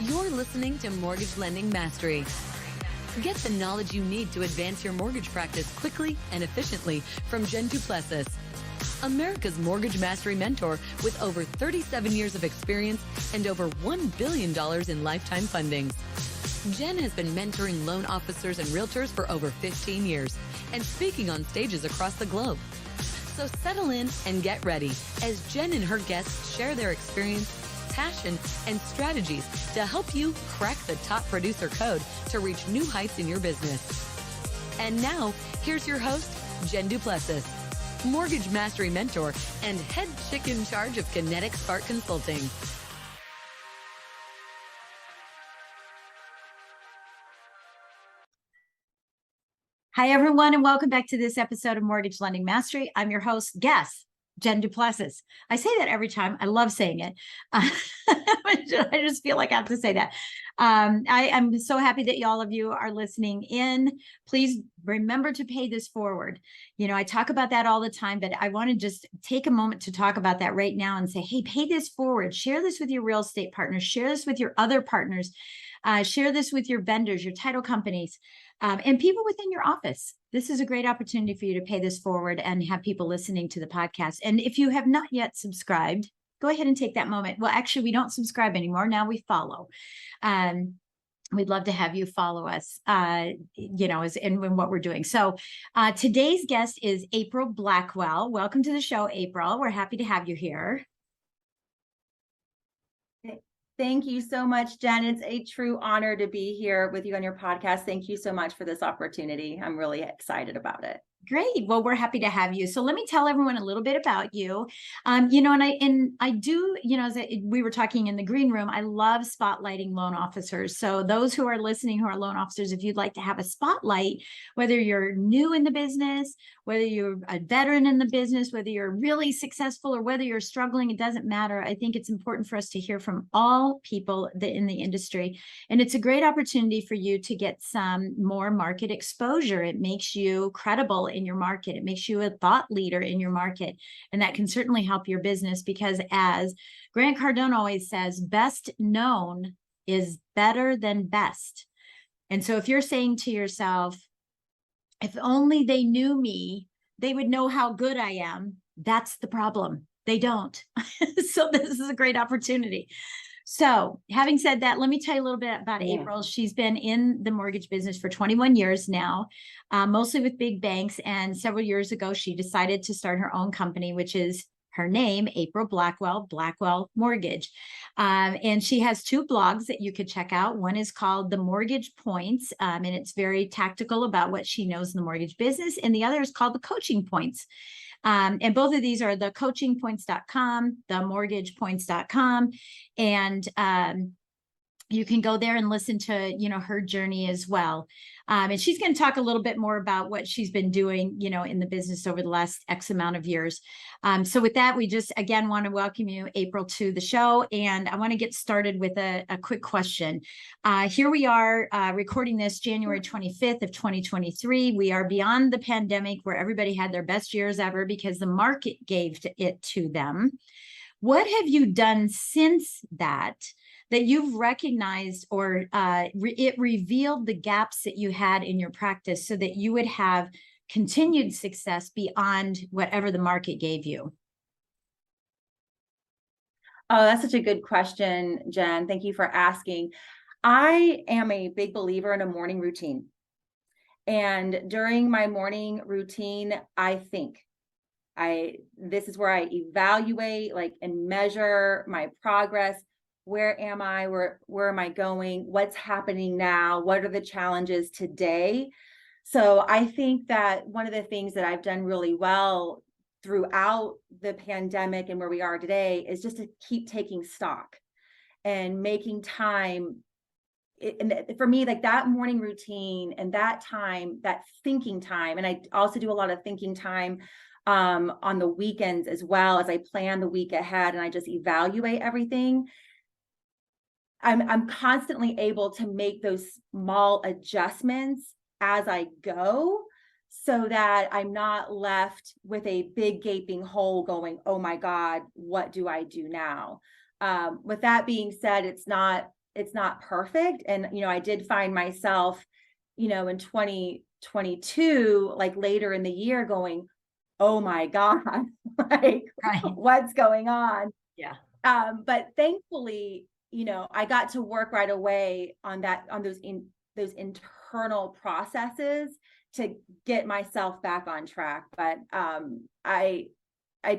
You're listening to Mortgage Lending Mastery. Get the knowledge you need to advance your mortgage practice quickly and efficiently from Jen Duplessis, America's mortgage mastery mentor with over 37 years of experience and over $1 billion in lifetime fundings. Jen has been mentoring loan officers and realtors for over 15 years and speaking on stages across the globe. So settle in and get ready as Jen and her guests share their experience, passion, and strategies to help you crack the top producer code to reach new heights in your business. And now, here's your host, Jen Duplessis, Mortgage Mastery Mentor and head chick in charge of Kinetic Spark Consulting. Hi, everyone, and welcome back to this episode of Mortgage Lending Mastery. I'm your host, Jen Duplessis. I say that every time. I love saying it. I just feel like I have to say that. I'm so happy that all of you are listening in. Please remember to pay this forward. You know, I talk about that all the time, but I want to just take a moment to talk about that right now and say, hey, pay this forward. Share this with your real estate partners. Share this with your other partners. Share this with your vendors, your title companies, and people within your office. This is a great opportunity for you to pay this forward and have people listening to the podcast. And if you have not yet subscribed, go ahead and take that moment. Well, actually, we don't subscribe anymore. Now we follow. We'd love to have you follow us, in what we're doing. So today's guest is April Blackwell. Welcome to the show, April. We're happy to have you here. Thank you so much, Jen. It's a true honor to be here with you on your podcast. Thank you so much for this opportunity. I'm really excited about it. Great. Well, we're happy to have you. So let me tell everyone a little bit about you. And I do, as we were talking in the green room, I love spotlighting loan officers. So those who are listening, who are loan officers, if you'd like to have a spotlight, whether you're new in the business, whether you're a veteran in the business, whether you're really successful or whether you're struggling, it doesn't matter. I think it's important for us to hear from all people in the industry. And it's a great opportunity for you to get some more market exposure. It makes you credible in your market. It makes you a thought leader in your market. And that can certainly help your business because, as Grant Cardone always says, best known is better than best. And so if you're saying to yourself, if only they knew me, they would know how good I am. That's the problem. They don't. So this is a great opportunity. So having said that, let me tell you a little bit about April. She's been in the mortgage business for 21 years now, mostly with big banks. And several years ago, she decided to start her own company, which is her name, April Blackwell Mortgage. And she has two blogs that you could check out. One is called The Mortgage Points, and it's very tactical about what she knows in the mortgage business. And the other is called The Coaching Points. And both of these are thecoachingpoints.com, themortgagepoints.com. And you can go there and listen to, her journey as well. And she's going to talk a little bit more about what she's been doing, in the business over the last X amount of years. So with that, we just, again, want to welcome you, April, to the show. And I want to get started with a quick question. Here we are recording this January 25th of 2023. We are beyond the pandemic where everybody had their best years ever because the market gave it to them. What have you done since that you've recognized or it revealed the gaps that you had in your practice so that you would have continued success beyond whatever the market gave you? Oh, that's such a good question, Jen. Thank you for asking. I am a big believer in a morning routine. And during my morning routine, I think. This is where I evaluate and measure my progress. Where am I? Where am I going? What's happening now? What are the challenges today? So I think that one of the things that I've done really well throughout the pandemic and where we are today is just to keep taking stock and making time. And for me, that morning routine and that time, that thinking time, and I also do a lot of thinking time on the weekends as well as I plan the week ahead and I just evaluate everything. I'm constantly able to make those small adjustments as I go so that I'm not left with a big gaping hole going, oh my God, what do I do now? With that being said, it's not it's not perfect. And, I did find myself, in 2022, like later in the year going, oh my God, like Right. what's going on? Yeah. But thankfully, I got to work right away on those internal processes to get myself back on track. But I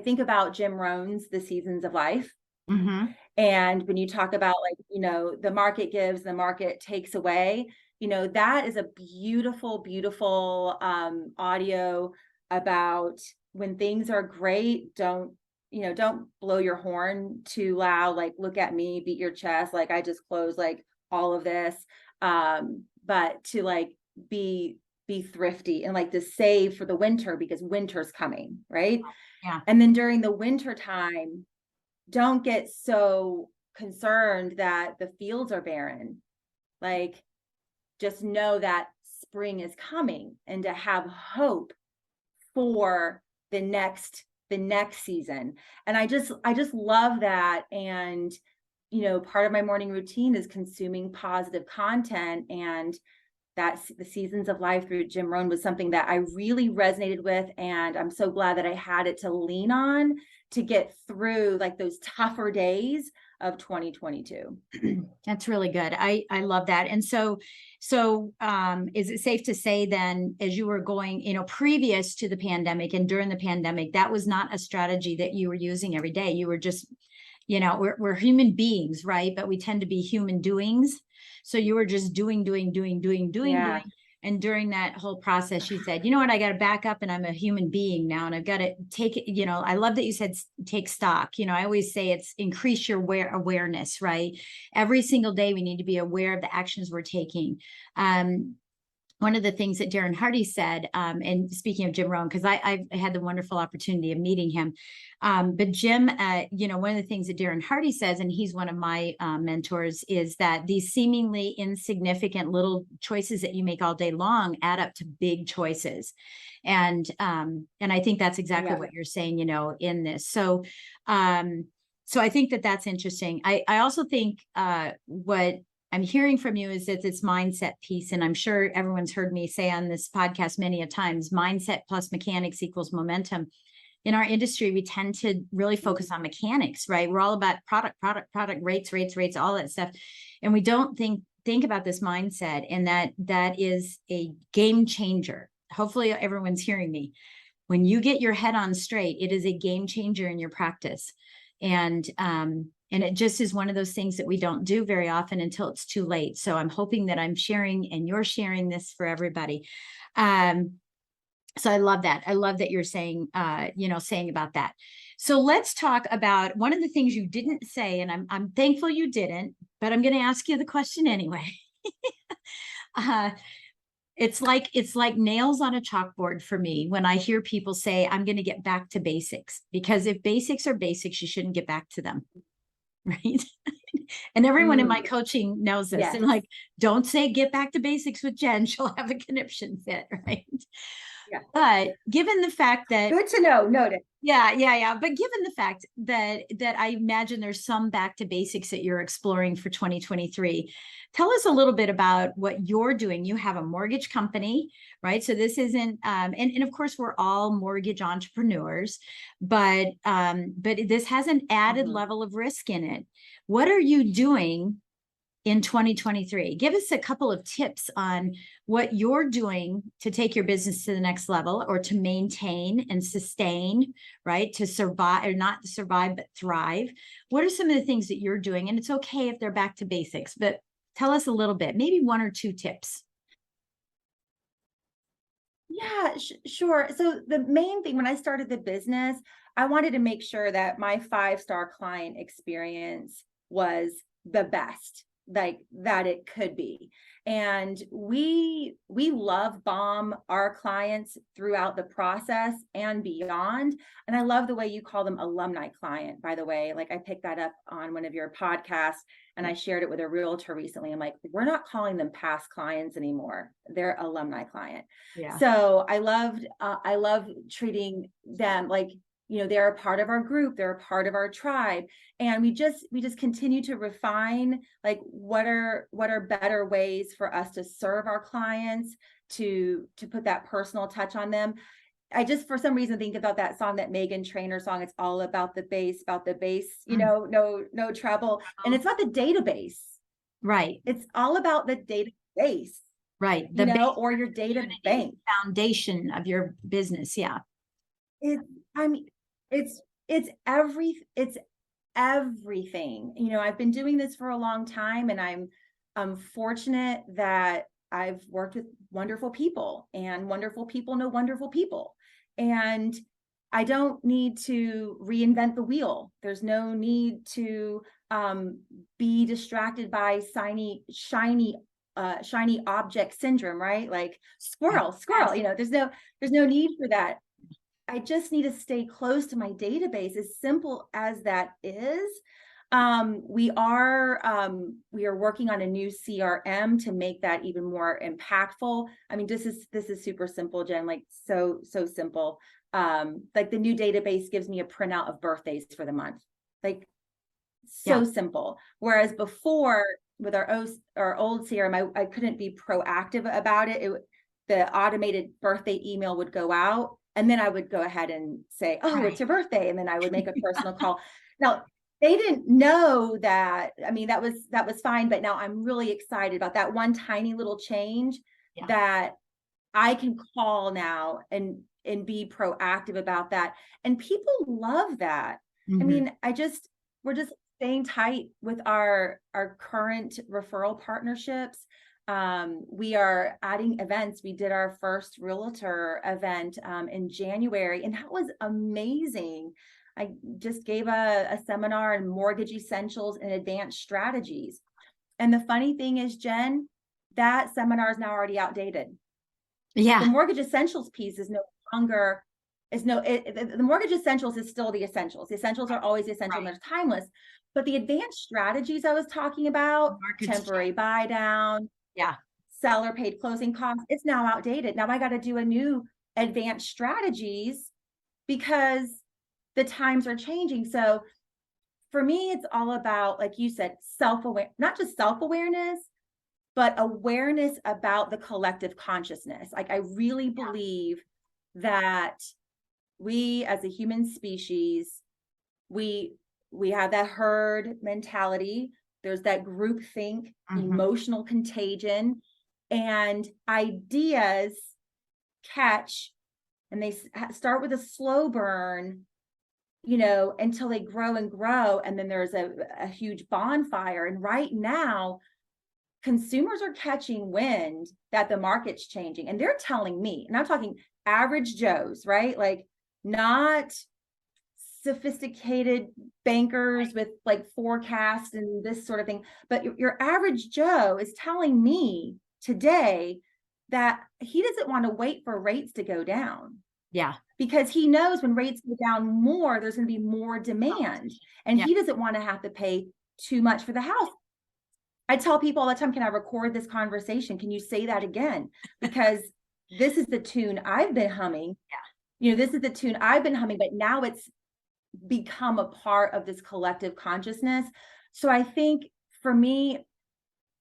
think about Jim Rohn's The Seasons of Life. Mm-hmm. And when you talk about the market gives, the market takes away, that is a beautiful, beautiful audio about when things are great, don't blow your horn too loud, like, look at me, beat your chest, like I just closed like all of this. But to like be thrifty and like to save for the winter because winter's coming, right? Yeah. And then during the winter time, don't get so concerned that the fields are barren. Like, just know that spring is coming, and to have hope for the next season. And I just love that. And, part of my morning routine is consuming positive content, and that's The Seasons of Life through Jim Rohn was something that I really resonated with. And I'm so glad that I had it to lean on to get through like those tougher days of 2022. That's really good. I love that. And so is it safe to say then, as you were going, previous to the pandemic and during the pandemic, that was not a strategy that you were using every day? You were just, we're human beings, right? But we tend to be human doings. So you were just doing. Yeah. And during that whole process, you said, you know what, I got to back up, and I'm a human being now, and I've got to take it. I love that you said take stock. I always say it's increase your awareness, right? Every single day we need to be aware of the actions we're taking. One of the things that Darren Hardy said, and speaking of Jim Rohn, because I've had the wonderful opportunity of meeting him, but Jim, one of the things that Darren Hardy says, and he's one of my mentors, is that these seemingly insignificant little choices that you make all day long add up to big choices. And I think that's exactly what you're saying, in this. So I think that that's interesting. I also think what I'm hearing from you is that this mindset piece, and I'm sure everyone's heard me say on this podcast many a times, mindset plus mechanics equals momentum. In our industry, we tend to really focus on mechanics, right? We're all about product, rates, all that stuff. And we don't think about this mindset, and that is a game changer. Hopefully everyone's hearing me. When you get your head on straight, it is a game changer in your practice. And it just is one of those things that we don't do very often until it's too late. So I'm hoping that I'm sharing and you're sharing this for everybody. So I love that. I love that you're saying, saying about that. So let's talk about one of the things you didn't say, and I'm thankful you didn't, but I'm going to ask you the question anyway. It's like nails on a chalkboard for me when I hear people say, I'm going to get back to basics, because if basics are basics, you shouldn't get back to them. Right. And everyone in my coaching knows this. Yes. They're like, don't say get back to basics with Jen. She'll have a conniption fit. Right. Yeah. But given the fact that good to know, noted. Yeah. But given the fact that I imagine there's some back to basics that you're exploring for 2023, tell us a little bit about what you're doing. You have a mortgage company, right? So this isn't, and of course we're all mortgage entrepreneurs, but this has an added level of risk in it. What are you doing in 2023? Give us a couple of tips on what you're doing to take your business to the next level, or to maintain and sustain, right? To survive, or not survive, but thrive. What are some of the things that you're doing? And it's okay if they're back to basics, but tell us a little bit, maybe one or two tips. Yeah, sure. So the main thing, when I started the business, I wanted to make sure that my 5-star client experience was the best, like that it could be. And we love bomb our clients throughout the process and beyond. And I love the way you call them alumni client, by the way. Like, I picked that up on one of your podcasts, and I shared it with a realtor recently. I'm like, we're not calling them past clients anymore. They're alumni client. Yeah. So I love treating them like they're a part of our group, they're a part of our tribe. And we just continue to refine, like, what are better ways for us to serve our clients, to put that personal touch on them. I just, for some reason, think about that song, that Megan Trainor song. It's all about the bass, no trouble. And it's about the database. Right. It's all about the database. Right. Or your data bank. Foundation of your business. Yeah. It's everything. I've been doing this for a long time, and I'm fortunate that I've worked with wonderful people, and wonderful people know wonderful people. And I don't need to reinvent the wheel. There's no need to be distracted by shiny object syndrome, right? Like squirrel. There's no need for that. I just need to stay close to my database, as simple as that is. We are working on a new CRM to make that even more impactful. I mean, this is super simple, Jen, like so simple. Like, the new database gives me a printout of birthdays for the month, like, so simple. Whereas before, with our old CRM, I couldn't be proactive about it. The automated birthday email would go out, and then I would go ahead and say, oh, it's your birthday. And then I would make a personal call. Now, they didn't know that. I mean, that was fine. But now I'm really excited about that one tiny little change, that I can call now and be proactive about that. And people love that. I mean, we're just staying tight with our current referral partnerships. We are adding events. We did our first realtor event in January, and that was amazing. I just gave a seminar on mortgage essentials and advanced strategies. And the funny thing is, Jen, that seminar is now already outdated. Yeah. The mortgage essentials piece is no longer, the mortgage essentials is still the essentials. The essentials are always the essential, and they're timeless. But the advanced strategies I was talking about, temporary buy down, seller paid closing costs, it's now outdated. Now I got to do a new advanced strategies because the times are changing. So for me, it's all about, like you said, self-aware, not just self-awareness, but awareness about the collective consciousness. Like, I really believe that we, as a human species, we have that herd mentality. There's that group think, emotional contagion, and ideas catch, and they start with a slow burn, until they grow and grow. And then there's a huge bonfire. And right now, consumers are catching wind that the market's changing, and they're telling me, and I'm talking average Joes, right? Like, not sophisticated bankers with like forecasts and this sort of thing, but your average Joe is telling me today that he doesn't want to wait for rates to go down. Yeah. Because he knows when rates go down more, there's going to be more demand, and he doesn't want to have to pay too much for the house. I tell people all the time, can I record this conversation? Can you say that again? Because this is the tune I've been humming. This is the tune I've been humming, but now it's become a part of this collective consciousness. So I think for me,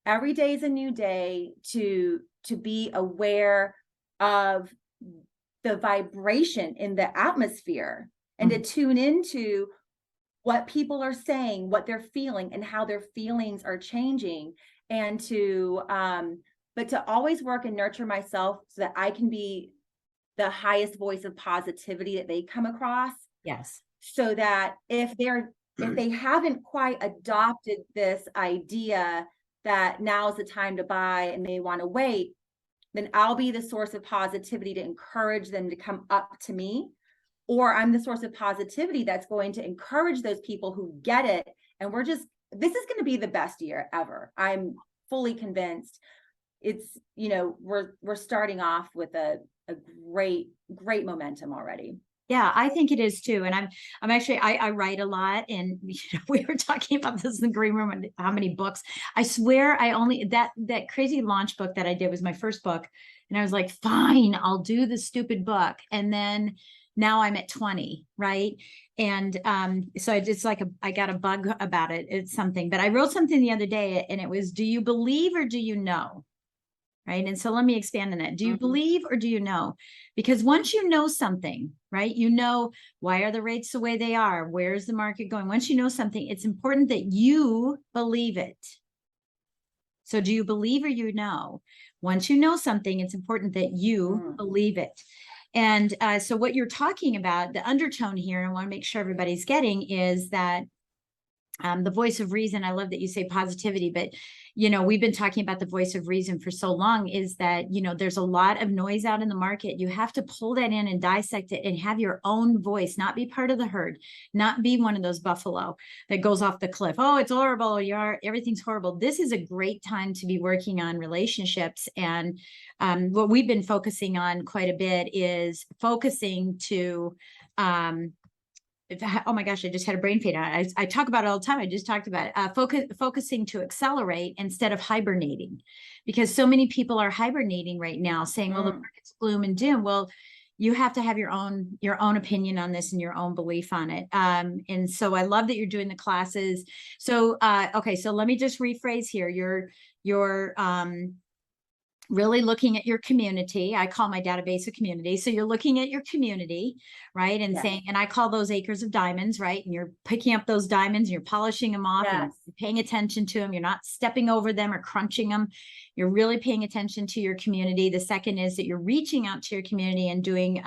every day is a new day to be aware of the vibration in the atmosphere, and to tune into what people are saying, what they're feeling, and how their feelings are changing, and but to always work and nurture myself so that I can be the highest voice of positivity that they come across. Yes. So that if they haven't quite adopted this idea that now's the time to buy and they want to wait, then I'll be the source of positivity to encourage them to come up to me. Or I'm the source of positivity that's going to encourage those people who get it. And this is going to be the best year ever. I'm fully convinced. It's, we're starting off with a great momentum already. Yeah, I think it is too. And I'm actually, I write a lot, and we were talking about this in the green room, and how many books. I swear I only, that crazy launch book that I did was my first book. And I was like, fine, I'll do the stupid book. And then Now I'm at 20, right? And so it's like I got a bug about it. It's something, but I wrote something the other day and it was, do you believe or do you know? Right. And so let me expand on that. Do you believe or do you know? Because once you know something, right, you know, why are the rates the way they are? Where's the market going? Once you know something, it's important that you believe it. So do you believe or you know? Once you know something, it's important that you believe it. And so what you're talking about, the undertone here, and I want to make sure everybody's getting, is that the voice of reason. I love that you say positivity, but we've been talking about the voice of reason for so long, is that there's a lot of noise out in the market. You have to pull that in and dissect it and have your own voice, not be part of the herd, not be one of those buffalo that goes off the cliff. Oh, it's horrible, everything's horrible. This is a great time to be working on relationships. And what we've been focusing on quite a bit is focusing to oh my gosh, I just had a brain fade. I talk about it all the time. I just talked about it. Focusing to accelerate instead of hibernating, because so many people are hibernating right now, saying, well, the market's gloom and doom. Well, you have to have your own opinion on this and your own belief on it. And so I love that you're doing the classes. So, okay, so let me just rephrase here. You're really looking at your community. I call my database a community. So you're looking at your community, right? And saying, and I call those acres of diamonds, right? And you're picking up those diamonds, and you're polishing them off, and you're paying attention to them. You're not stepping over them or crunching them. You're really paying attention to your community. The second is that you're reaching out to your community and doing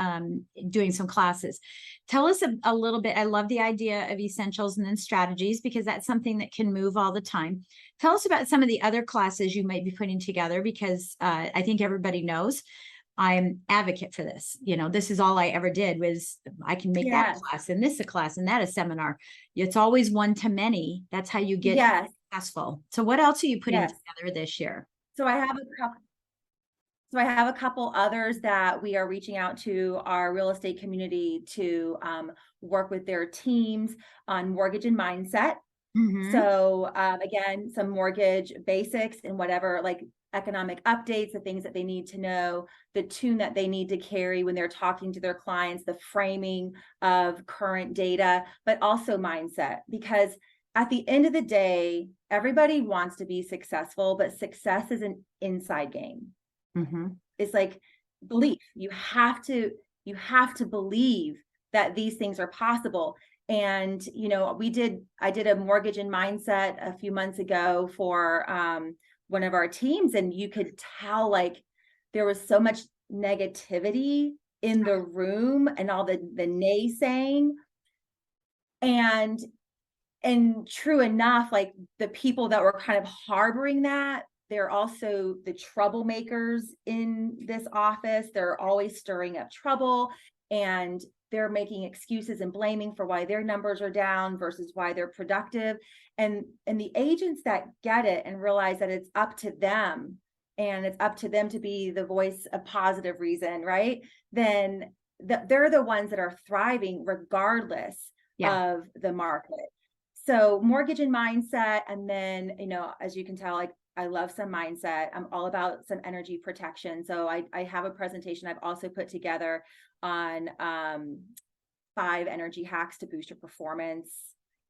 some classes. Tell us a little bit. I love the idea of essentials and then strategies, because that's something that can move all the time. Tell us about some of the other classes you might be putting together, because I think everybody knows I'm advocate for this. This is all I ever did was I can make that class and this a class and that a seminar. It's always one to many. That's how you get successful. So what else are you putting together this year? So I have a couple others that we are reaching out to our real estate community to work with their teams on mortgage and mindset. So again, some mortgage basics and whatever, like economic updates, the things that they need to know, the tune that they need to carry when they're talking to their clients, the framing of current data, but also mindset. Because at the end of the day, everybody wants to be successful, but success is an inside game. It's like belief. You have to believe that these things are possible. And, I did a mortgage and mindset a few months ago for one of our teams, and you could tell like there was so much negativity in the room and all the naysaying. And true enough, like the people that were kind of harboring that, they're also the troublemakers in this office. They're always stirring up trouble, and they're making excuses and blaming for why their numbers are down versus why they're productive. And the agents that get it and realize that it's up to them, and it's up to them to be the voice of positive reason, right? Then they're the ones that are thriving regardless of the market. So mortgage and mindset. And then, as you can tell, like I love some mindset. I'm all about some energy protection. So I have a presentation I've also put together on 5 energy hacks to boost your performance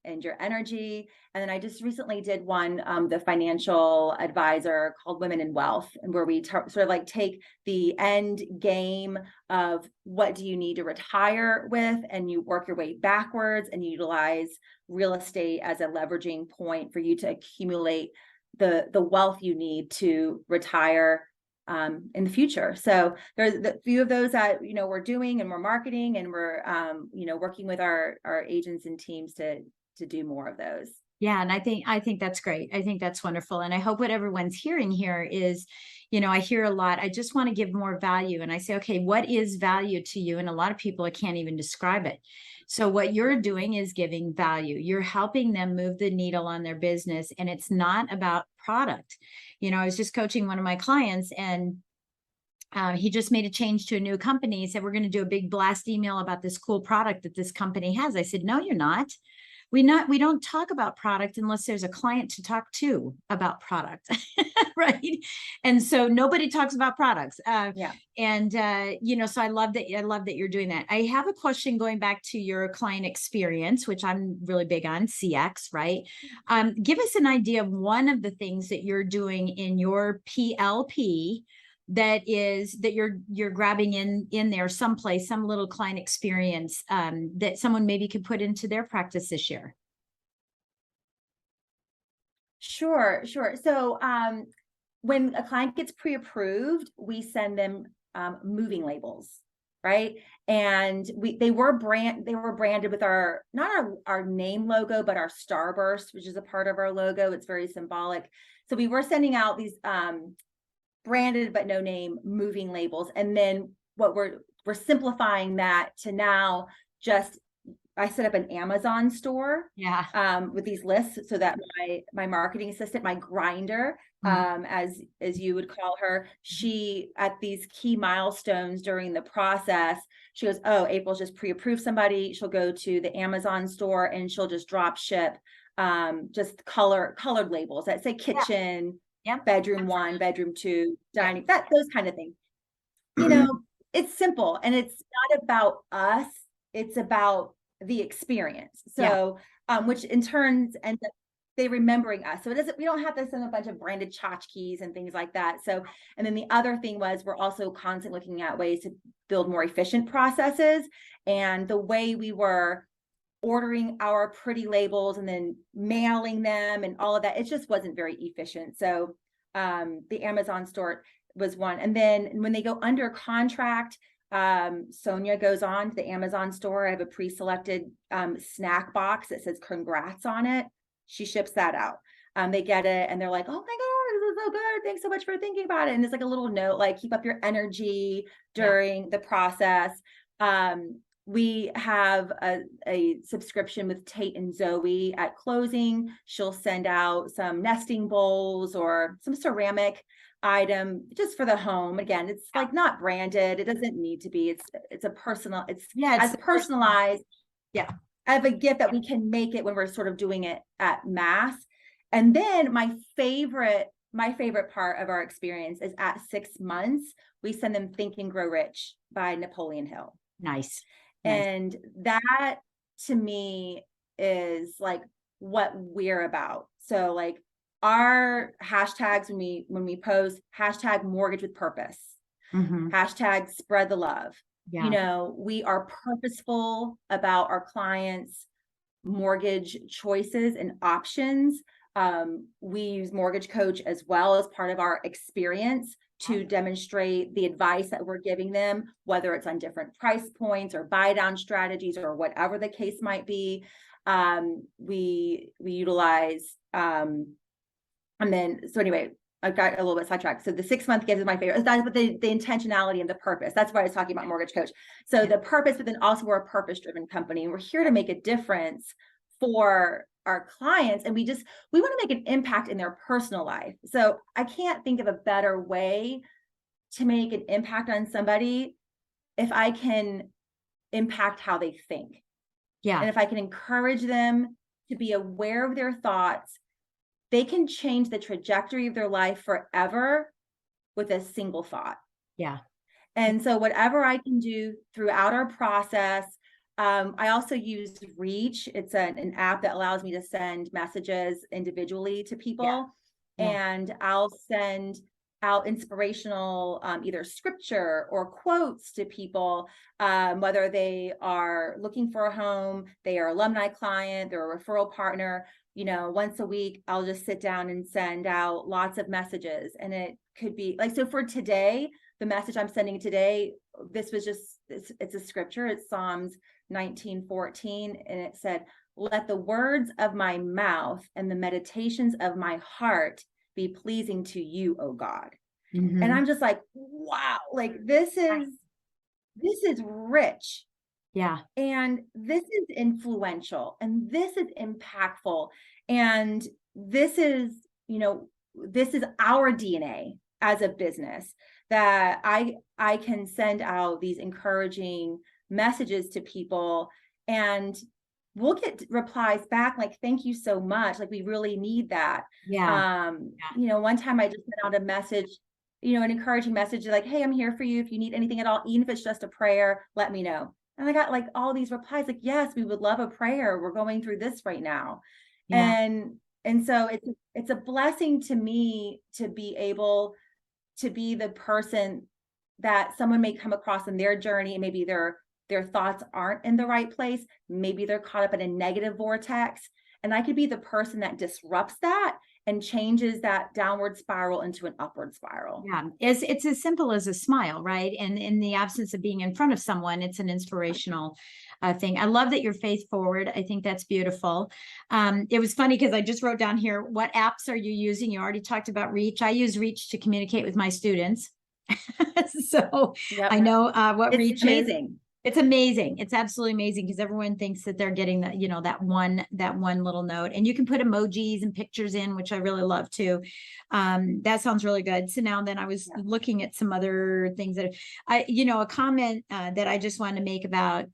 and your energy. And then I just recently did one, the financial advisor called Women in Wealth, and where we sort of like take the end game of what do you need to retire with, and you work your way backwards and utilize real estate as a leveraging point for you to accumulate the wealth you need to retire in the future. So there's a few of those that, we're doing and we're marketing, and we're, working with our agents and teams to do more of those. Yeah. And I think that's great. I think that's wonderful. And I hope what everyone's hearing here is, I hear a lot, I just want to give more value. And I say, okay, what is value to you? And a lot of people, I can't even describe it. So what you're doing is giving value. You're helping them move the needle on their business. And it's not about product. I was just coaching one of my clients, and he just made a change to a new company. He said, we're going to do a big blast email about this cool product that this company has. I said, no, you're not. we don't talk about product unless there's a client to talk to about product, right? And so nobody talks about products. Yeah. And so I love that you're doing that. I have a question going back to your client experience, which I'm really big on, CX, right? Give us an idea of one of the things that you're doing in your PLP that you're grabbing in there someplace, some little client experience that someone maybe could put into their practice this year. Sure. So when a client gets pre-approved, we send them moving labels, right? And they were branded with not our name logo, but our starburst, which is a part of our logo. It's very symbolic. So we were sending out these branded but no name moving labels, and then what we're simplifying that to now just I set up an Amazon store with these lists so that my marketing assistant, my grinder, as you would call her, she at these key milestones during the process, she goes, oh, April's just pre-approved somebody. She'll go to the Amazon store and she'll just drop ship just colored labels that say kitchen, bedroom 1, bedroom 2, dining, those kind of things. It's simple, and it's not about us, it's about the experience. So which in turn ends up they remembering us. So we don't have to send a bunch of branded tchotchkes and things like that. So, and then the other thing was we're also constantly looking at ways to build more efficient processes, and the way we were ordering our pretty labels and then mailing them and all of that, it just wasn't very efficient. So the Amazon store was one. And then when they go under contract, Sonia goes on to the Amazon store. I have a pre-selected snack box that says congrats on it. She ships that out. They get it and they're like, oh my God, this is so good. Thanks so much for thinking about it. And it's like a little note, like keep up your energy during the process. We have a subscription with Tate and Zoe at closing. She'll send out some nesting bowls or some ceramic item just for the home. Again, it's like not branded. It doesn't need to be. It's a personal, it's as personalized of a gift that we can make it when we're sort of doing it at mass. And then my favorite part of our experience is at 6 months, we send them Think and Grow Rich by Napoleon Hill. Nice. And that to me is like what we're about. So like our hashtags when we post, hashtag mortgage with purpose, hashtag spread the love. We are purposeful about our clients' mortgage choices and options. We use Mortgage Coach as well as part of our experience to demonstrate the advice that we're giving them, whether it's on different price points or buy down strategies or whatever the case might be. We utilize, and then, so anyway, I got a little bit sidetracked. So the 6 month gift is my favorite. That's what the intentionality and the purpose. That's why I was talking about Mortgage Coach. So the purpose, but then also we're a purpose-driven company, and we're here to make a difference for our clients, and we want to make an impact in their personal life. So I can't think of a better way to make an impact on somebody if I can impact how they think. And if I can encourage them to be aware of their thoughts, they can change the trajectory of their life forever with a single thought. And so whatever I can do throughout our process, I also use Reach. It's an app that allows me to send messages individually to people. And I'll send out inspirational either scripture or quotes to people, whether they are looking for a home, they are alumni client, they're a referral partner. Once a week, I'll just sit down and send out lots of messages. And it could be like, so for today, the message I'm sending today, this was just, it's a scripture. It's Psalms 19:14. And it said, let the words of my mouth and the meditations of my heart be pleasing to you, O God. And I'm just like, wow, like this is rich. And this is influential, and this is impactful. And this is our DNA as a business, that I can send out these encouraging messages to people. And we'll get replies back like, thank you so much. Like, we really need that. Yeah. You know, one time I just sent out a message, you know, an encouraging message like, hey, I'm here for you. If you need anything at all, even if it's just a prayer, let me know. And I got like all these replies like, yes, we would love a prayer. We're going through this right now. Yeah. And so it's a blessing to me to be able to be the person that someone may come across in their journey, and maybe their thoughts aren't in the right place. Maybe they're caught up in a negative vortex. And I could be the person that disrupts that and changes that downward spiral into an upward spiral. Yeah, it's as simple as a smile, right? And in the absence of being in front of someone, it's an inspirational thing. I love that you're faith forward. I think that's beautiful. It was funny because I just wrote down here, what apps are you using? You already talked about Reach. I use Reach to communicate with my students. So Yep. I know what It's Reach amazing. is. It's amazing. It's absolutely amazing because everyone thinks that they're getting that, that one little note, and you can put emojis and pictures in, which I really love too. That sounds really good. So now then I was looking at some other things that a comment that I just wanted to make about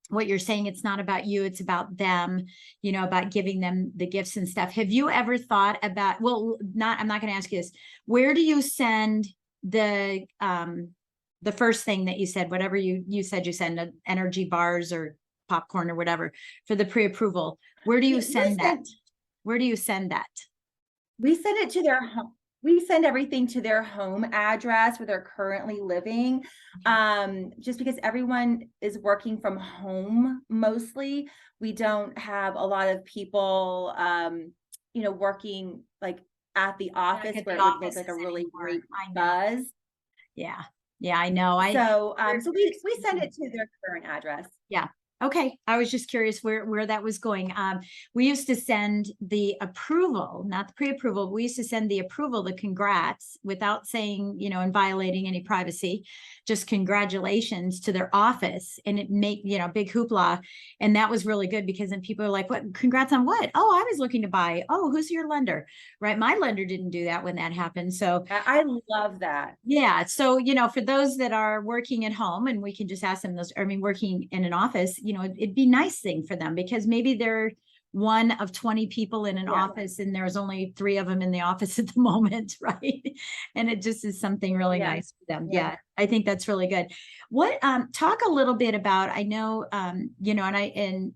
what you're saying. It's not about you, it's about them, about giving them the gifts and stuff. Have you ever thought about, I'm not going to ask you this. Where do you send the first thing that you said, whatever you said, you send energy bars or popcorn or whatever for the pre-approval? Where do you send that? Where do you send that? We send it to their home. We send everything to their home address where they're currently living. Just because everyone is working from home mostly. We don't have a lot of people, working like at the office where it would make like a really great buzz. Yeah. Yeah, I know. So we send it to their current address. Yeah. Okay. I was just curious where that was going. We used to send the approval, not the pre-approval. We used to send the approval, the congrats, without saying, and violating any privacy, just congratulations to their office, and it make, big hoopla. And that was really good because then people are like, what, congrats on what? Oh, I was looking to buy. Oh, who's your lender? Right. My lender didn't do that when that happened. So I love that. Yeah. So, for those that are working at home, and we can just ask them working in an office, it'd be a nice thing for them because maybe they're one of 20 people in an office and there's only 3 of them in the office at the moment. Right. And it just is something really nice for them. Yeah. I think that's really good. What, talk a little bit about, I know, and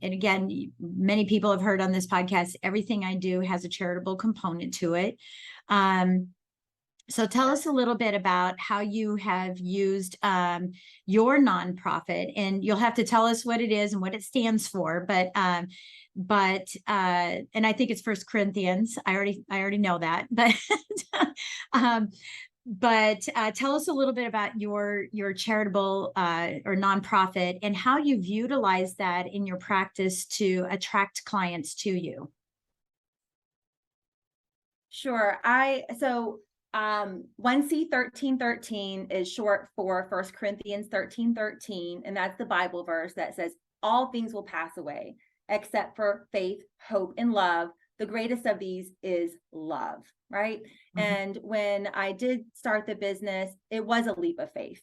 again, many people have heard on this podcast, everything I do has a charitable component to it. So tell us a little bit about how you have used your nonprofit, and you'll have to tell us what it is and what it stands for. But and I think it's First Corinthians. I already know that, but tell us a little bit about your charitable or nonprofit and how you've utilized that in your practice to attract clients to you. Sure. 1C 13:13 is short for 1 Corinthians 13:13, and that's the Bible verse that says, all things will pass away except for faith, hope, and love. The greatest of these is love, right? Mm-hmm. And when I did start the business, it was a leap of faith.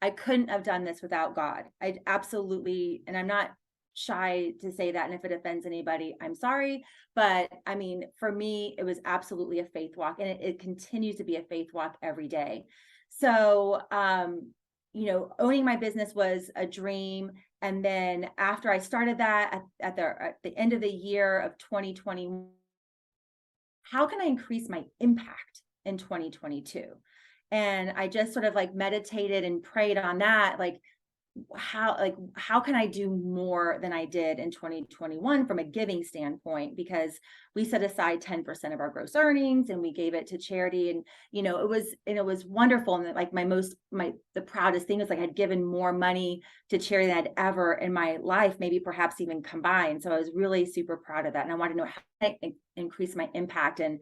I couldn't have done this without God. I absolutely, and I'm not shy to say that, and if it offends anybody, I'm sorry, but I mean, for me, it was absolutely a faith walk, and it continues to be a faith walk every day. So owning my business was a dream, and then after I started that at the end of the year of 2020, how can I increase my impact in 2022? And I just sort of like meditated and prayed on that, like how can I do more than I did in 2021 from a giving standpoint? Because we set aside 10% of our gross earnings and we gave it to charity, and it was wonderful. And like the proudest thing was like I'd given more money to charity than I'd ever in my life, maybe perhaps even combined. So I was really super proud of that, and I wanted to know how I increase my impact. And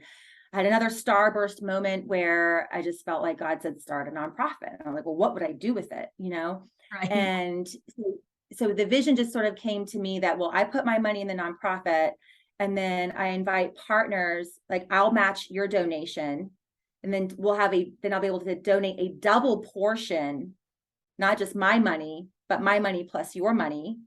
I had another starburst moment where I just felt like God said, start a nonprofit. And I'm like, well, what would I do with it? Right. And so the vision just sort of came to me that, well, I put my money in the nonprofit, and then I invite partners, like I'll match your donation, and then then I'll be able to donate a double portion, not just my money, but my money plus your money,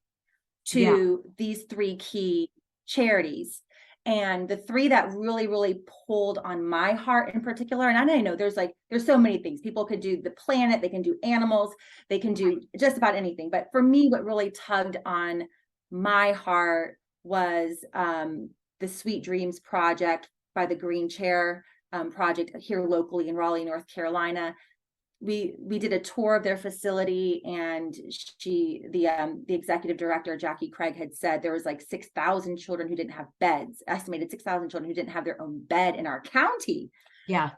to these three key charities. And the three that really, really pulled on my heart in particular, and I know there's so many things. People could do the planet, they can do animals, they can do just about anything. But for me, what really tugged on my heart was the Sweet Dreams Project by the Green Chair Project here locally in Raleigh, North Carolina. We did a tour of their facility, and the executive director, Jackie Craig, had said there was like 6,000 children who didn't have beds, estimated 6,000 children who didn't have their own bed in our county. Yeah.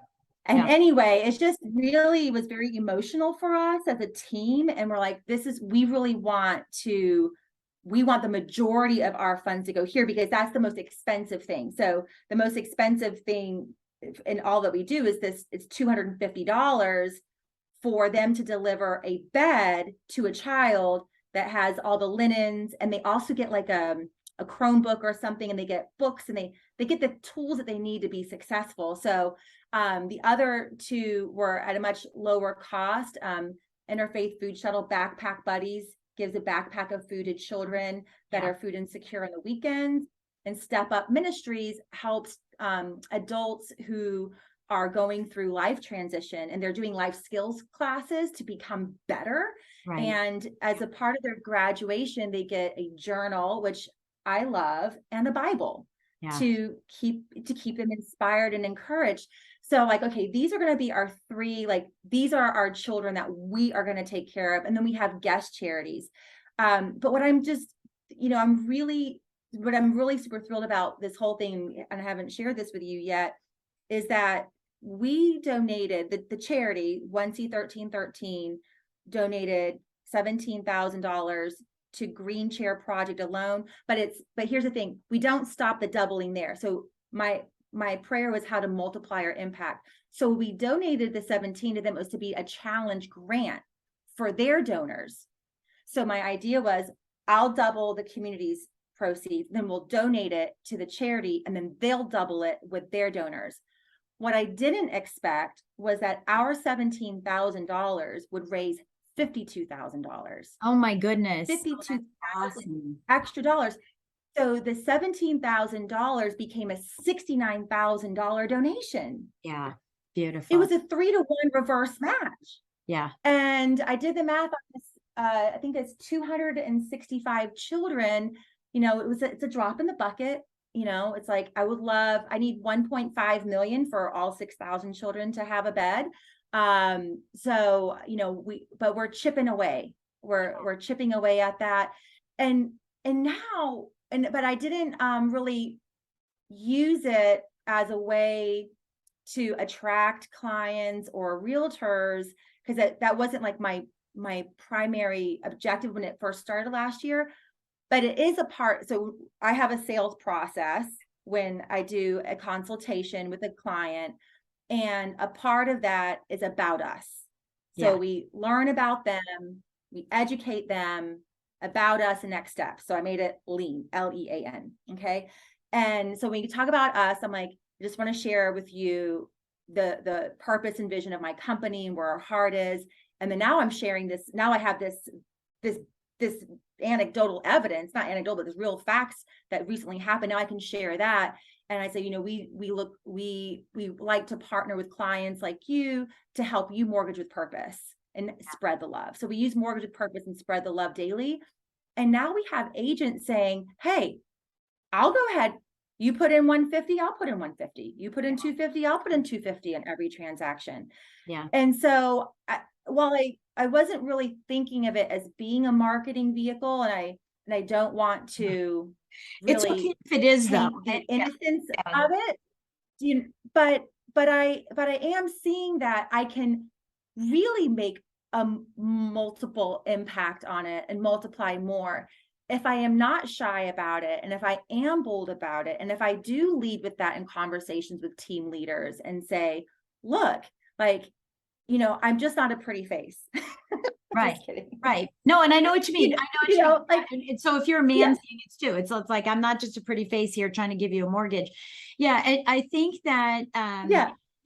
And anyway, it's just really was very emotional for us as a team. And we're like, we want the majority of our funds to go here because that's the most expensive thing. So the most expensive thing in all that we do is it's $250 for them to deliver a bed to a child that has all the linens, and they also get like a Chromebook or something, and they get books, and they get the tools that they need to be successful. So the other two were at a much lower cost. Interfaith Food Shuttle Backpack Buddies gives a backpack of food to children that are food insecure on the weekends, and Step Up Ministries helps adults who are going through life transition, and they're doing life skills classes to become better. Right. And as a part of their graduation, they get a journal, which I love, and a Bible to keep them inspired and encouraged. So like, okay, these are going to be our three, like these are our children that we are going to take care of. And then we have guest charities. But what I'm really super thrilled about this whole thing, and I haven't shared this with you yet, is that we donated, the charity 1C1313 donated $17,000 to Green Chair Project alone. But here's the thing, we don't stop the doubling there. So my prayer was how to multiply our impact. So we donated the 17 to them. It was to be a challenge grant for their donors. So my idea was, I'll double the community's proceeds, then we'll donate it to the charity, and then they'll double it with their donors. What I didn't expect was that our $17,000 would raise $52,000. Oh my goodness. $52,000 extra dollars. So the $17,000 became a $69,000 donation. Yeah. Beautiful. It was a 3-to-1 reverse match. Yeah. And I did the math on this. I think it's 265 children. It's a drop in the bucket. It's like, I need 1.5 million for all 6,000 children to have a bed. So, but we're chipping away. We're chipping away at that. But I didn't really use it as a way to attract clients or realtors, because that wasn't like my primary objective when it first started last year. But it is a part. So I have a sales process when I do a consultation with a client, and a part of that is about us. So we learn about them, we educate them about us and next steps. So I made it lean, LEAN. Okay. And so when you talk about us, I'm like, I just want to share with you the purpose and vision of my company and where our heart is. And then now I'm sharing this. Now I have this anecdotal evidence, not anecdotal, but there's real facts that recently happened. Now I can share that. And I say, we like to partner with clients like you to help you mortgage with purpose and spread the love. So we use mortgage with purpose and spread the love daily. And now we have agents saying, hey, I'll go ahead. You put in 150, I'll put in 150. You put in 250, I'll put in 250 on every transaction. Yeah. And so while I wasn't really thinking of it as being a marketing vehicle, and I don't want to really, it's okay if it is though, the innocence of it, but I am seeing that I can really make a multiple impact on it and multiply more if I am not shy about it, and if I am bold about it, and if I do lead with that in conversations with team leaders and say, look, I'm just not a pretty face. Right. Right. No, and I know what you mean. I know what you mean. And so if you're a man saying it too, it's like, I'm not just a pretty face here trying to give you a mortgage. Yeah. I think that,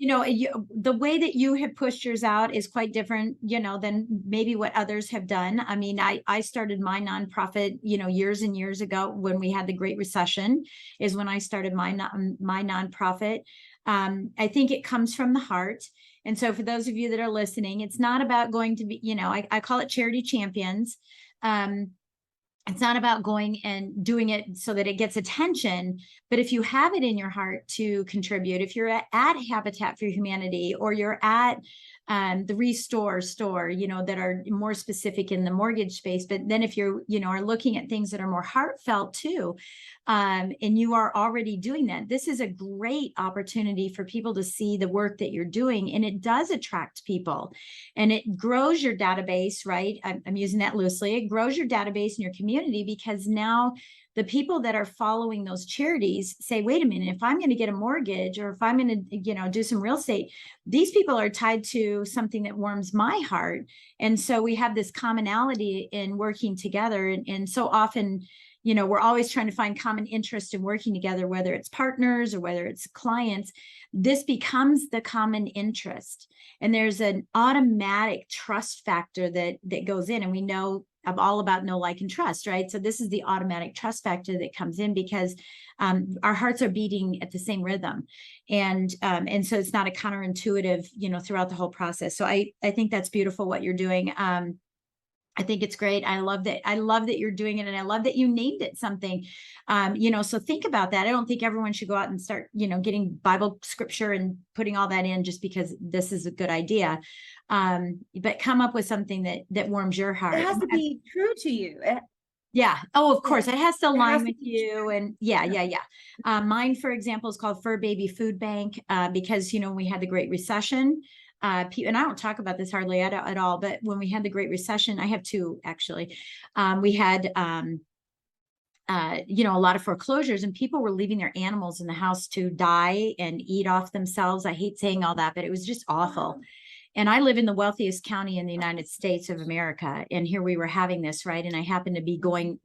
the way that you have pushed yours out is quite different, than maybe what others have done. I mean, I started my nonprofit, years and years ago when we had the Great Recession is when I started my nonprofit. I think it comes from the heart. And so for those of you that are listening, it's not about going to be, I call it charity champions. It's not about going and doing it so that it gets attention, but if you have it in your heart to contribute, if you're at Habitat for Humanity or you're at the Restore store, that are more specific in the mortgage space, but then if you're, are looking at things that are more heartfelt too, and you are already doing that, this is a great opportunity for people to see the work that you're doing, and it does attract people, and it grows your database, right? I'm using that loosely. It grows your database in your community because now the people that are following those charities say, wait a minute, if I'm going to get a mortgage or if I'm going to, do some real estate, these people are tied to something that warms my heart. And so we have this commonality in working together. And so often, we're always trying to find common interest in working together, whether it's partners or whether it's clients. This becomes the common interest. And there's an automatic trust factor that goes in. And we know I'm all about know, like, and trust, right? So this is the automatic trust factor that comes in because our hearts are beating at the same rhythm. And so it's not a counterintuitive, throughout the whole process. So I think that's beautiful what you're doing. I think it's great. I love that you're doing it. And I love that you named it something, so think about that. I don't think everyone should go out and start, getting Bible scripture and putting all that in just because this is a good idea. But come up with something that warms your heart. It has to be true to you. Yeah. Oh, of course. It has to align with you. And yeah. Mine, for example, is called Fur Baby Food Bank, because, we had the Great Recession. And I don't talk about this hardly at all, but when we had the Great Recession, I have two actually. We had, a lot of foreclosures, and people were leaving their animals in the house to die and eat off themselves. I hate saying all that, but it was just awful. And I live in the wealthiest county in the United States of America. And here we were having this, right? And I happened to be going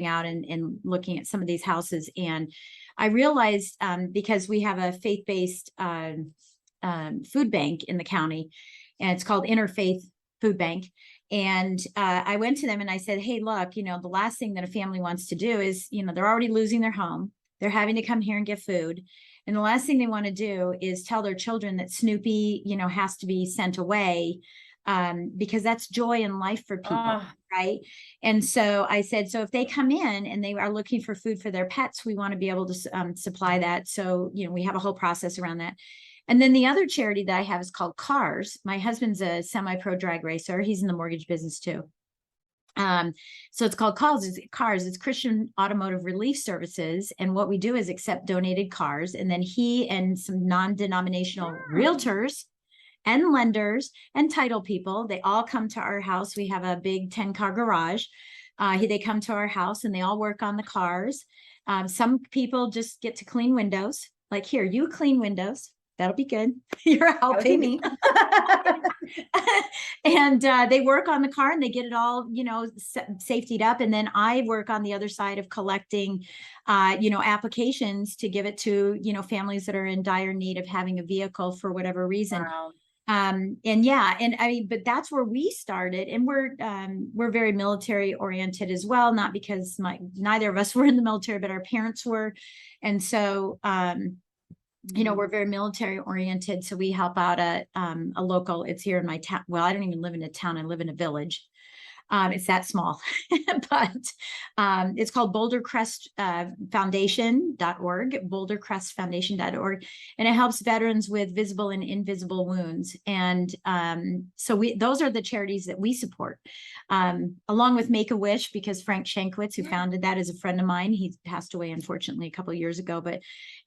out and looking at some of these houses. And I realized, because we have a faith-based food bank in the county, and it's called Interfaith Food Bank. And I went to them and I said, hey, look, the last thing that a family wants to do is, they're already losing their home. They're having to come here and get food. And the last thing they want to do is tell their children that Snoopy, has to be sent away, because that's joy in life for people, right? And so I said, so if they come in and they are looking for food for their pets, we want to be able to supply that. So, we have a whole process around that. And then the other charity that I have is called CARS. My husband's a semi-pro drag racer. He's in the mortgage business too. So it's called CARS. It's Christian Automotive Relief Services. And what we do is accept donated cars. And then he and some non-denominational realtors and lenders and title people, they all come to our house. We have a big 10-car garage. They come to our house and they all work on the cars. Some people just get to clean windows. Like, here, you clean windows. That'll be good. You're helping me. And they work on the car and they get it all, safetied up. And then I work on the other side of collecting, applications to give it to, families that are in dire need of having a vehicle for whatever reason. Wow. But that's where we started, and we're very military oriented as well. Not because neither of us were in the military, but our parents were. And so, we're very military oriented. So we help out a local, it's here in my town. Well, I don't even live in a town. I live in a village. It's that small, but it's called BoulderCrestFoundation.org, BoulderCrestFoundation.org, and it helps veterans with visible and invisible wounds. And so those are the charities that we support, along with Make-A-Wish, because Frank Shankowitz, who founded that, is a friend of mine. He passed away, unfortunately, a couple of years ago. But,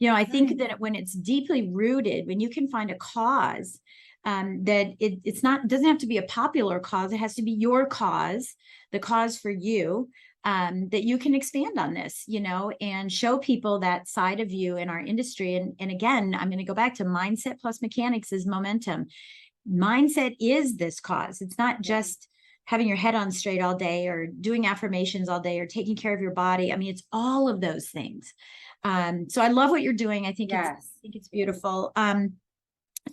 I think that when it's deeply rooted, when you can find a cause, that doesn't have to be a popular cause. It has to be your cause, the cause for you, that you can expand on this, and show people that side of you in our industry. And again, I'm going to go back to mindset plus mechanics is momentum. Mindset is this cause. It's not just having your head on straight all day or doing affirmations all day or taking care of your body. I mean, it's all of those things. So I love what you're doing. I think it's beautiful.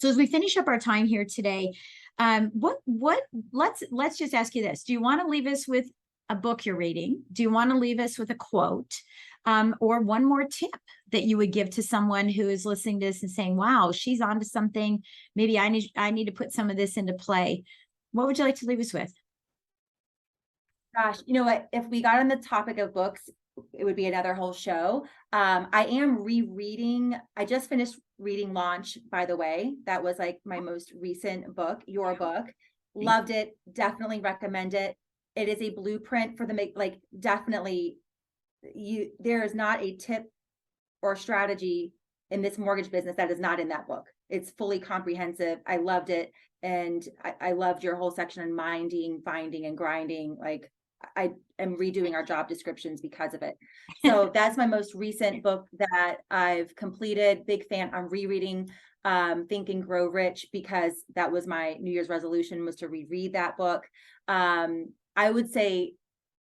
So as we finish up our time here today, let's just ask you this. Do you want to leave us with a book you're reading? Do you want to leave us with a quote, or one more tip that you would give to someone who is listening to this and saying, wow, she's onto something. Maybe I need to put some of this into play. What would you like to leave us with? Gosh, you know what? If we got on the topic of books, it would be another whole show. I am rereading. I just finished reading Launch, by the way. That was like my most recent book, your book. Loved it. Definitely recommend it. It is a blueprint for definitely there is not a tip or strategy in this mortgage business that is not in that book. It's fully comprehensive. I loved it. And I loved your whole section on minding, finding, and grinding. Like, I am redoing our job descriptions because of it. So that's my most recent book that I've completed. Big fan. I'm rereading Think and Grow Rich, because that was my New Year's resolution, was to reread that book. I would say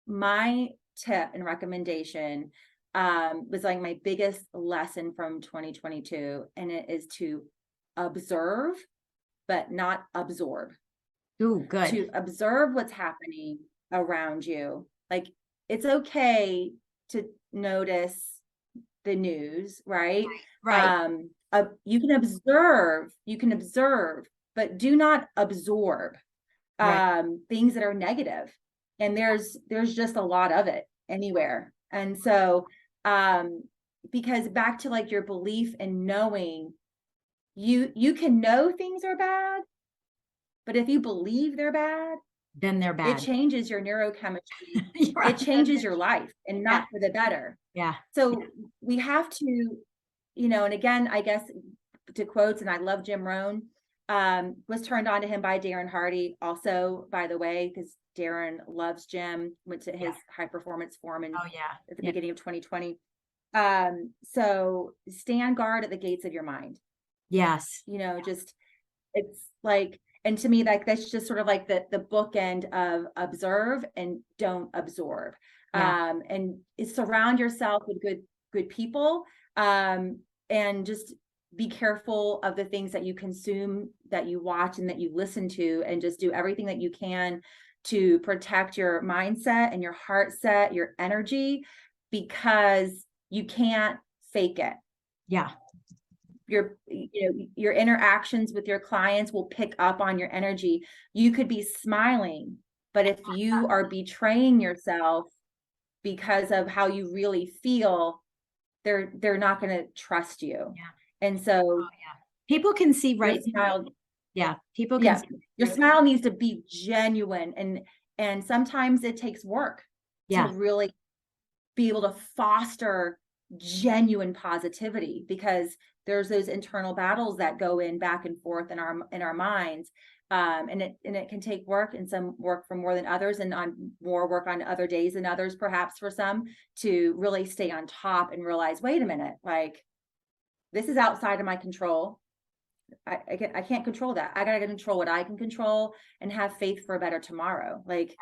my tip and recommendation was like my biggest lesson from 2022, and it is to observe, but not absorb. Ooh, good. To observe what's happening around you. Like, it's okay to notice the news, right? Right. You can observe, but do not absorb things that are negative. And there's just a lot of it anywhere. And so, because back to like your belief and knowing, you can know things are bad, but if you believe they're bad, then they're bad. It changes your neurochemistry. Right. It changes your life, and not for the better. Yeah. So we have to, and again, I guess to quotes, and I love Jim Rohn, was turned on to him by Darren Hardy, also, by the way, because Darren loves Jim, went to his high performance forum at the beginning of 2020. So stand guard at the gates of your mind. Yes. Just, it's like, and to me, like, that's just sort of like the bookend of observe and don't absorb. And surround yourself with good people, and just be careful of the things that you consume, that you watch, and that you listen to, and just do everything that you can to protect your mindset and your heart set, your energy, because you can't fake it. Yeah. Your interactions with your clients will pick up on your energy. You could be smiling, but if you are betraying yourself because of how you really feel, they're not going to trust you. And so people can see right smile. People can see. Your smile needs to be genuine, and sometimes it takes work to really be able to foster genuine positivity, because there's those internal battles that go in back and forth in our minds, and it can take work, and some work for more than others, and on more work on other days than others, perhaps, for some, to really stay on top and realize, wait a minute, like, this is outside of my control. I can't control that. I gotta control what I can control, and have faith for a better tomorrow. Like,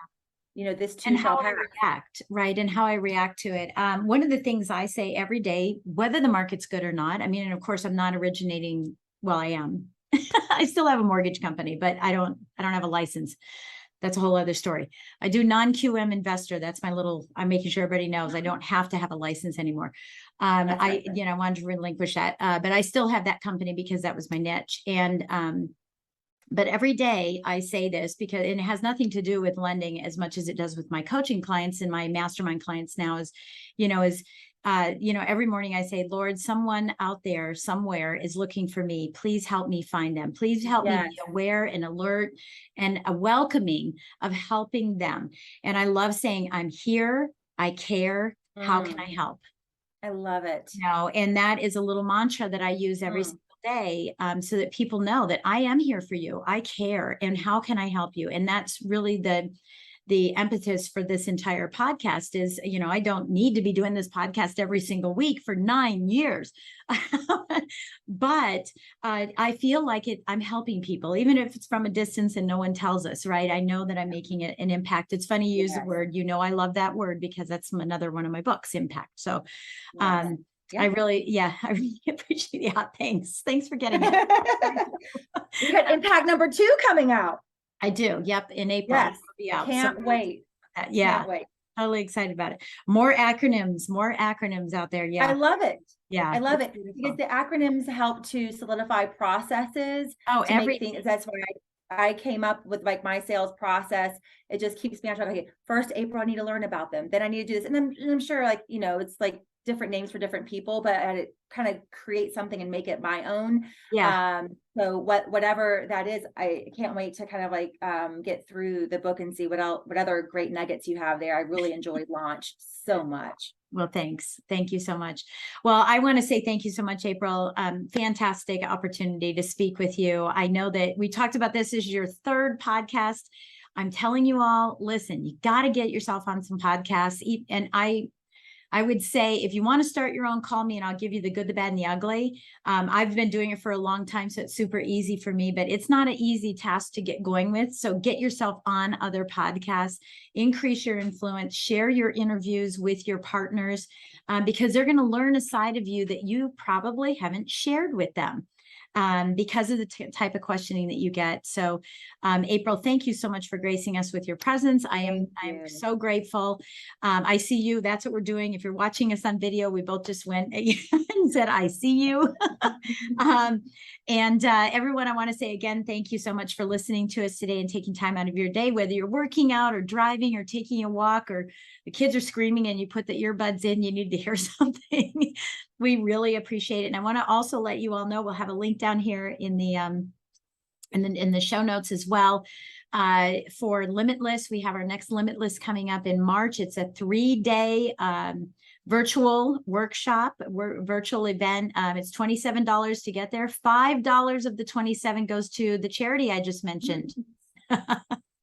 this too shall pass. And how I react to it. One of the things I say every day, whether the market's good or not, I mean, and of course I'm not originating, well, I am. I still have a mortgage company, but I don't have a license. That's a whole other story. I do non-QM investor. That's I'm making sure everybody knows I don't have to have a license anymore. I wanted to relinquish that, but I still have that company because that was my niche. And, but every day I say this, because it has nothing to do with lending as much as it does with my coaching clients and my mastermind clients now, every morning I say, Lord, someone out there somewhere is looking for me. Please help me find them. Please help me be aware and alert and a welcoming of helping them. And I love saying, I'm here. I care. How can I help? I love it. And that is a little mantra that I use every single day, so that people know that I am here for you. I care. And how can I help you? And that's really the impetus for this entire podcast is, I don't need to be doing this podcast every single week for 9 years, but I feel like I'm helping people, even if it's from a distance and no one tells us, right? I know that I'm making an impact. It's funny you use the word, I love that word, because that's another one of my books, impact. So, I really appreciate the hot thanks. Thanks for getting it. You got impact number 2 coming out. I do. Yep. In April. Yes. It'll be out. Can't wait. Yeah. Can't wait. Totally excited about it. More acronyms out there. Yeah. I love it. Yeah. I love it beautiful. because the acronyms help to solidify processes. Oh, to make things. That's why I came up with like my sales process. It just keeps me on track. Okay, first April, I need to learn about them. Then I need to do this. And I'm sure like, it's like different names for different people, but I kind of create something and make it my own. Yeah. So whatever that is, I can't wait to kind of like get through the book and see what other great nuggets you have there. I really enjoyed launch so much. Well, thanks. Thank you so much. Well, I want to say thank you so much, April. Fantastic opportunity to speak with you. I know that we talked about this as your 3rd podcast. I'm telling you all, listen, you got to get yourself on some podcasts. And I would say, if you want to start your own, call me and I'll give you the good, the bad, and the ugly. I've been doing it for a long time, so it's super easy for me, but it's not an easy task to get going with. So get yourself on other podcasts, increase your influence, share your interviews with your partners, because they're going to learn a side of you that you probably haven't shared with them. Because of the type of questioning that you get. So, April, thank you so much for gracing us with your presence. I'm so grateful. I see you. That's what we're doing. If you're watching us on video, we both just went and said, I see you. And everyone, I want to say again, thank you so much for listening to us today and taking time out of your day, whether you're working out or driving or taking a walk or the kids are screaming and you put the earbuds in, you need to hear something. We really appreciate it. And I want to also let you all know, we'll have a link down here in the show notes as well. For Limitless, we have our next Limitless coming up in March. It's a 3-day virtual workshop, virtual event. It's $27 to get there. $5 of the $27 goes to the charity I just mentioned.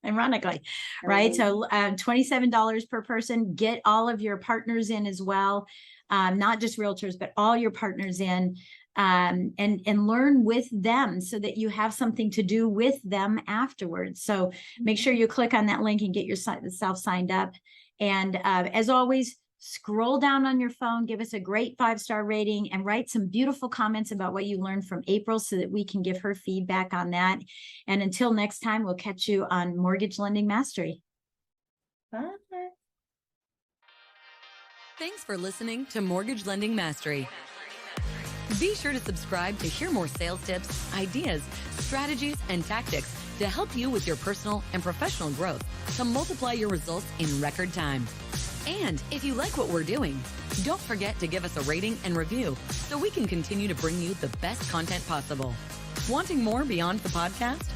Ironically, right? So $27 per person. Get all of your partners in as well. Not just realtors, but all your partners in, and learn with them so that you have something to do with them afterwards. So make sure you click on that link and get yourself signed up. And as always, scroll down on your phone, give us a great 5-star rating, and write some beautiful comments about what you learned from April so that we can give her feedback on that. And until next time, we'll catch you on Mortgage Lending Mastery. Bye. Thanks for listening to Mortgage Lending Mastery. Be sure to subscribe to hear more sales tips, ideas, strategies, and tactics to help you with your personal and professional growth to multiply your results in record time. And if you like what we're doing, don't forget to give us a rating and review so we can continue to bring you the best content possible. Wanting more beyond the podcast?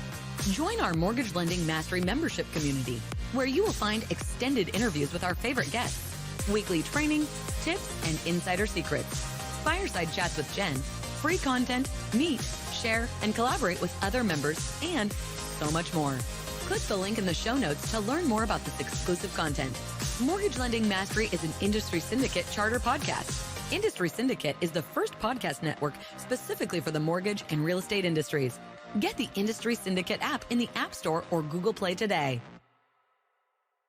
Join our Mortgage Lending Mastery membership community, where you will find extended interviews with our favorite guests, weekly training, tips, and insider secrets, fireside chats with Jen, free content, meet, share, and collaborate with other members, and so much more. Click the link in the show notes to learn more about this exclusive content. Mortgage Lending Mastery is an Industry Syndicate charter podcast. Industry Syndicate is the first podcast network specifically for the mortgage and real estate industries. Get the Industry Syndicate app in the App Store or Google Play today.